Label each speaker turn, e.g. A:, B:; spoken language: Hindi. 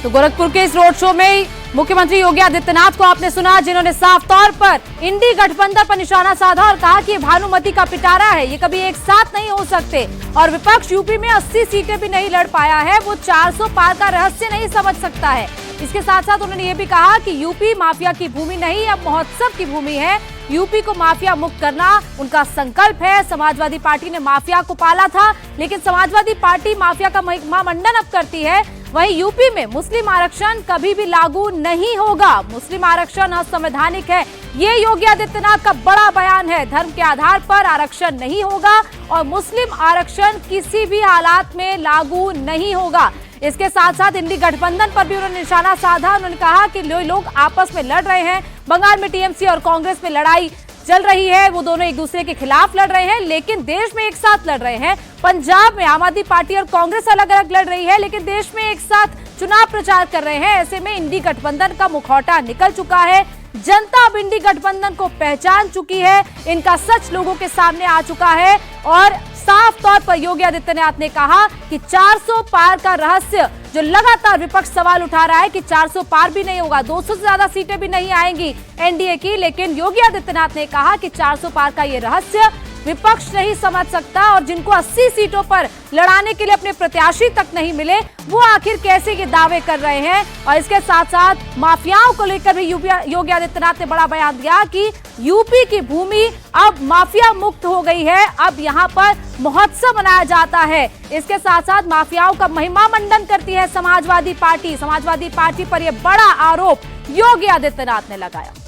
A: तो गोरखपुर के इस रोड शो में मुख्यमंत्री योगी आदित्यनाथ को आपने सुना, जिन्होंने साफ तौर पर इंडी गठबंधन पर निशाना साधा और कहा कि भानुमति का पिटारा है, ये कभी एक साथ नहीं हो सकते और विपक्ष यूपी में 80 सीटें भी नहीं लड़ पाया है, वो 400 पार का रहस्य नहीं समझ सकता है। इसके साथ साथ उन्होंने ये भी कहा कि यूपी माफिया की भूमि नहीं, अब महोत्सव की भूमि है। यूपी को माफिया मुक्त करना उनका संकल्प है। समाजवादी पार्टी ने माफिया को पाला था, लेकिन समाजवादी पार्टी माफिया का महामंडन अब करती है। वहीं यूपी में मुस्लिम आरक्षण कभी भी लागू नहीं होगा, मुस्लिम आरक्षण असंवैधानिक है, ये योगी आदित्यनाथ का बड़ा बयान है। धर्म के आधार पर आरक्षण नहीं होगा और मुस्लिम आरक्षण किसी भी हालात में लागू नहीं होगा। इसके साथ साथ इंडी गठबंधन पर भी उन्होंने निशाना साधा। उन्होंने कहा कि लोग आपस में लड़ रहे हैं, बंगाल में टीएमसी और कांग्रेस में लड़ाई चल रही है, वो दोनों एक दूसरे के खिलाफ लड़ रहे हैं, लेकिन देश में एक साथ लड़ रहे हैं। पंजाब में आम आदमी पार्टी और कांग्रेस अलग अलग लड़ रही है, लेकिन देश में एक साथ चुनाव प्रचार कर रहे हैं। ऐसे में इंडी गठबंधन का मुखौटा निकल चुका है, जनता अब इंडी गठबंधन को पहचान चुकी है, इनका सच लोगों के सामने आ चुका है और साफ तौर पर योगी आदित्यनाथ ने कहा कि 400 पार का रहस्य, जो लगातार विपक्ष सवाल उठा रहा है कि 400 पार भी नहीं होगा, 200 से ज्यादा सीटें भी नहीं आएंगी एनडीए की, लेकिन योगी आदित्यनाथ ने कहा कि 400 पार का ये रहस्य विपक्ष नहीं समझ सकता और जिनको 80 सीटों पर लड़ाने के लिए अपने प्रत्याशी तक नहीं मिले, वो आखिर कैसे ये दावे कर रहे हैं। और इसके साथ साथ माफियाओं को लेकर भी योगी आदित्यनाथ ने बड़ा बयान दिया कि यूपी की भूमि अब माफिया मुक्त हो गई है, अब यहाँ पर महोत्सव मनाया जाता है। इसके साथ साथ माफियाओं का महिमा मंडन करती है समाजवादी पार्टी पर यह बड़ा आरोप योगी आदित्यनाथ ने लगाया।